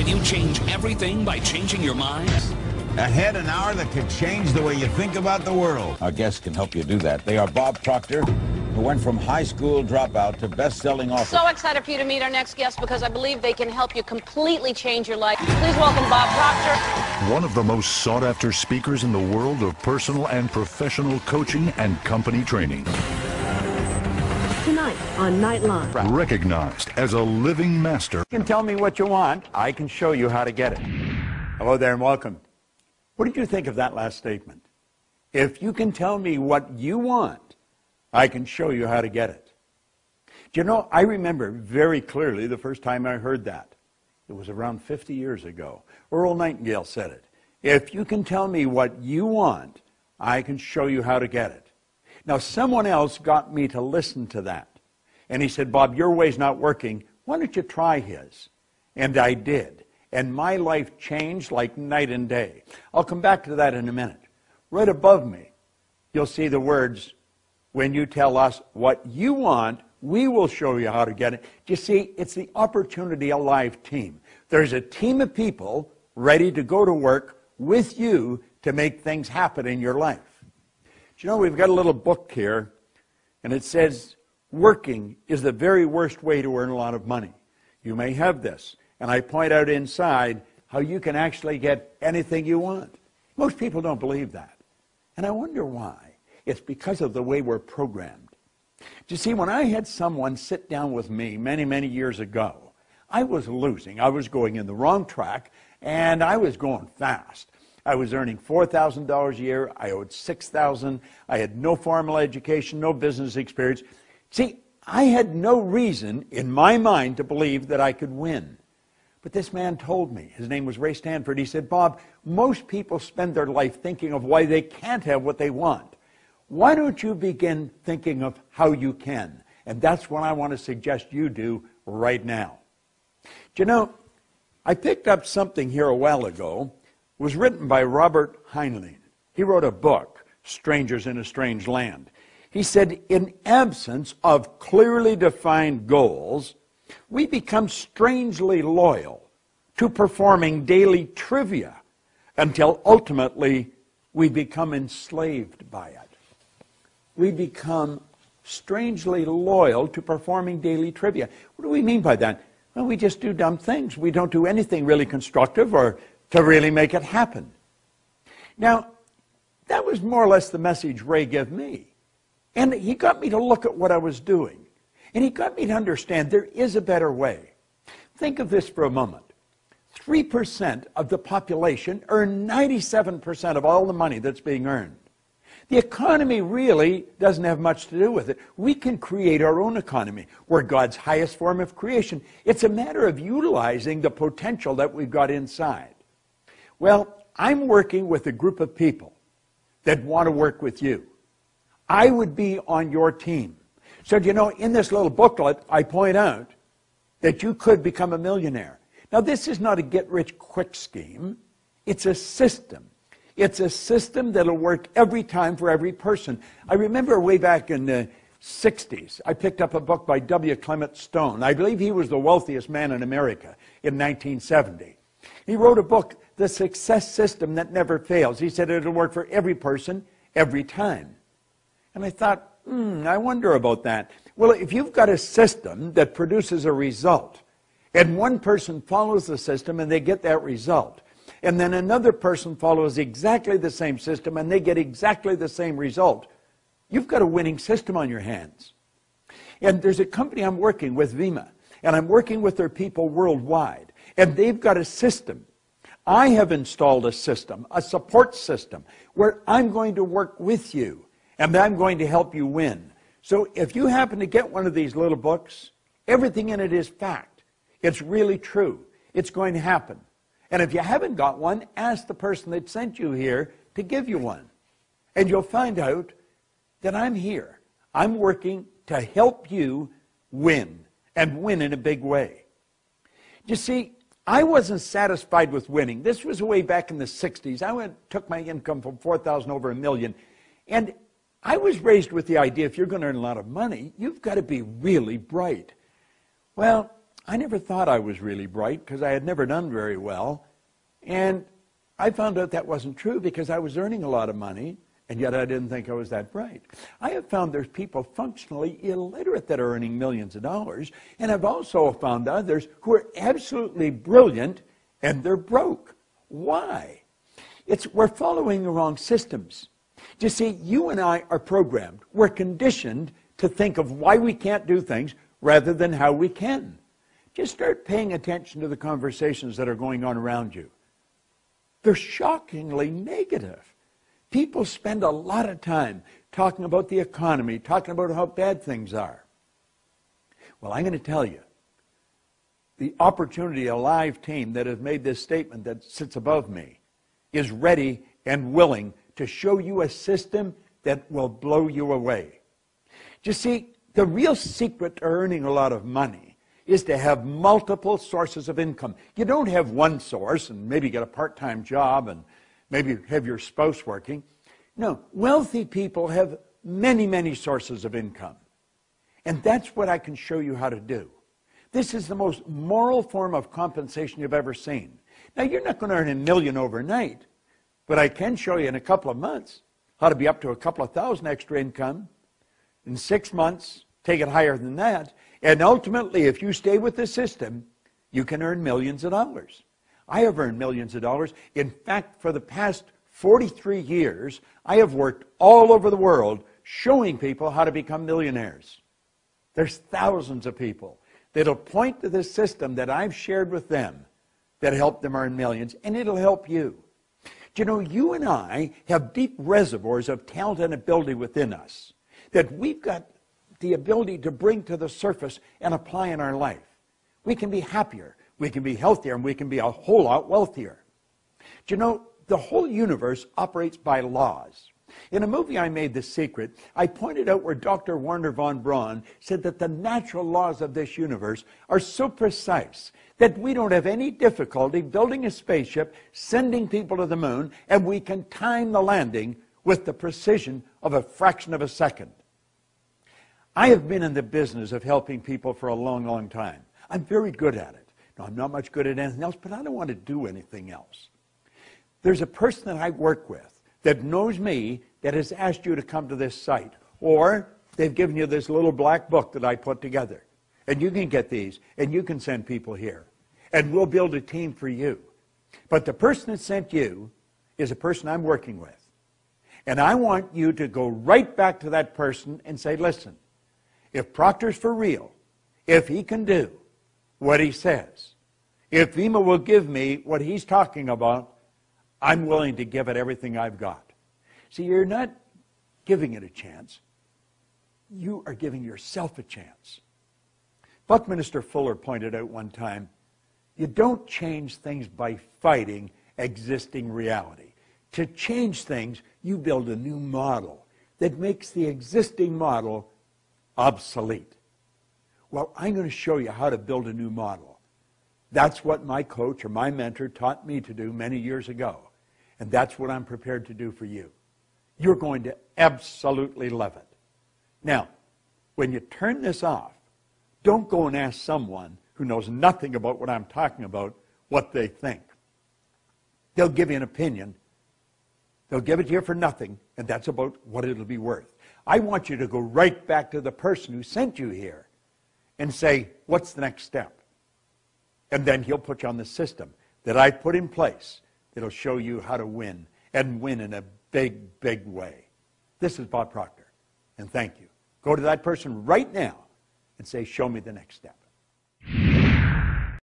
you change everything by changing your mind? Ahead an hour that could change the way you think about the world. Our guests can help you do that. They are Bob Proctor, who went from high school dropout to best-selling author. So excited for you to meet our next guest because I believe they can help you completely change your life. Please welcome Bob Proctor. One of the most sought-after speakers in the world of personal and professional coaching and company training. Tonight on Nightline. Recognized as a living master. You can tell me what you want. I can show you how to get it. Hello there and welcome. What did you think of that last statement? If you can tell me what you want, I can show you how to get it. Do you know, I remember very clearly the first time I heard that. It was around 50 years ago. Earl Nightingale said it. If you can tell me what you want, I can show you how to get it. Now, someone else got me to listen to that. And he said, Bob, your way's not working. Why don't you try his? And I did. And my life changed like night and day. I'll come back to that in a minute. Right above me, you'll see the words, when you tell us what you want, we will show you how to get it. You see, it's the Opportunity Alive team. There's a team of people ready to go to work with you to make things happen in your life. Do you know, we've got a little book here, and it says, working is the very worst way to earn a lot of money. You may have this. And I point out inside how you can actually get anything you want. Most people don't believe that. And I wonder why. It's because of the way we're programmed. Do you see, when I had someone sit down with me many, many years ago, I was losing. I was going in the wrong track, and I was going fast. I was earning $4,000 a year. I owed $6,000. I had no formal education, no business experience. See, I had no reason in my mind to believe that I could win. But this man told me, his name was Ray Stanford, he said, Bob, most people spend their life thinking of why they can't have what they want. Why don't you begin thinking of how you can? And that's what I want to suggest you do right now. Do you know, I picked up something here a while ago. It was written by Robert Heinlein. He wrote a book, Strangers in a Strange Land. He said, in absence of clearly defined goals, we become strangely loyal to performing daily trivia until ultimately we become enslaved by it. We become strangely loyal to performing daily trivia. What do we mean by that? Well, we just do dumb things. We don't do anything really constructive or to really make it happen. Now, that was more or less the message Ray gave me. And he got me to look at what I was doing. And he got me to understand there is a better way. Think of this for a moment. 3% of the population earn 97% of all the money that's being earned. The economy really doesn't have much to do with it. We can create our own economy. We're God's highest form of creation. It's a matter of utilizing the potential that we've got inside. Well, I'm working with a group of people that want to work with you. I would be on your team. So, you know, in this little booklet, I point out that you could become a millionaire. Now, this is not a get-rich-quick scheme. It's a system. It's a system that'll work every time for every person. I remember way back in the 60s, I picked up a book by W. Clement Stone. I believe he was the wealthiest man in America in 1970. He wrote a book, The Success System That Never Fails. He said it'll work for every person, every time. And I thought, I wonder about that. Well, if you've got a system that produces a result, and one person follows the system and they get that result, and then another person follows exactly the same system and they get exactly the same result, you've got a winning system on your hands. And there's a company I'm working with, Vima, and I'm working with their people worldwide, and they've got a system. I have installed a system, a support system, where I'm going to work with you. And I'm going to help you win. So if you happen to get one of these little books, everything in it is fact. It's really true. It's going to happen. And if you haven't got one, ask the person that sent you here to give you one. And you'll find out that I'm here. I'm working to help you win, and win in a big way. You see, I wasn't satisfied with winning. This was way back in the 60s. I took my income from $4,000 over $1 million. And I was raised with the idea if you're going to earn a lot of money, you've got to be really bright. Well, I never thought I was really bright because I had never done very well. And I found out that wasn't true because I was earning a lot of money, and yet I didn't think I was that bright. I have found there's people functionally illiterate that are earning millions of dollars, and I've also found others who are absolutely brilliant and they're broke. Why? We're following the wrong systems. You see, you and I are programmed. We're conditioned to think of why we can't do things rather than how we can. Just start paying attention to the conversations that are going on around you. They're shockingly negative. People spend a lot of time talking about the economy, talking about how bad things are. Well, I'm going to tell you, the Opportunity Alive team that has made this statement that sits above me is ready and willing to show you a system that will blow you away. You see, the real secret to earning a lot of money is to have multiple sources of income. You don't have one source and maybe get a part-time job and maybe have your spouse working. No, wealthy people have many, many sources of income. And that's what I can show you how to do. This is the most moral form of compensation you've ever seen. Now, you're not going to earn $1 million overnight, but I can show you in a couple of months how to be up to a couple of thousand extra income. In 6 months, take it higher than that. And ultimately, if you stay with the system, you can earn millions of dollars. I have earned millions of dollars. In fact, for the past 43 years, I have worked all over the world showing people how to become millionaires. There's thousands of people that'll point to the system that I've shared with them that helped them earn millions, and it'll help you. Do you know, you and I have deep reservoirs of talent and ability within us that we've got the ability to bring to the surface and apply in our life. We can be happier, we can be healthier, and we can be a whole lot wealthier. Do you know, the whole universe operates by laws. In a movie I made, The Secret, I pointed out where Dr. Werner von Braun said that the natural laws of this universe are so precise that we don't have any difficulty building a spaceship, sending people to the moon, and we can time the landing with the precision of a fraction of a second. I have been in the business of helping people for a long, long time. I'm very good at it. No, I'm not much good at anything else, but I don't want to do anything else. There's a person that I work with that knows me that has asked you to come to this site, or they've given you this little black book that I put together. And you can get these, and you can send people here. And we'll build a team for you. But the person that sent you is a person I'm working with. And I want you to go right back to that person and say, listen, if Proctor's for real, if he can do what he says, if Vima will give me what he's talking about, I'm willing to give it everything I've got. See, you're not giving it a chance. You are giving yourself a chance. Buckminster Fuller pointed out one time, you don't change things by fighting existing reality. To change things, you build a new model that makes the existing model obsolete. Well, I'm going to show you how to build a new model. That's what my coach or my mentor taught me to do many years ago. And that's what I'm prepared to do for you. You're going to absolutely love it. Now, when you turn this off, don't go and ask someone who knows nothing about what I'm talking about what they think. They'll give you an opinion. They'll give it to you for nothing, and that's about what it'll be worth. I want you to go right back to the person who sent you here and say, what's the next step? And then he'll put you on the system that I put in place that'll show you how to win, and win in a big, big way. This is Bob Proctor, and thank you. Go to that person right now and say, show me the next step.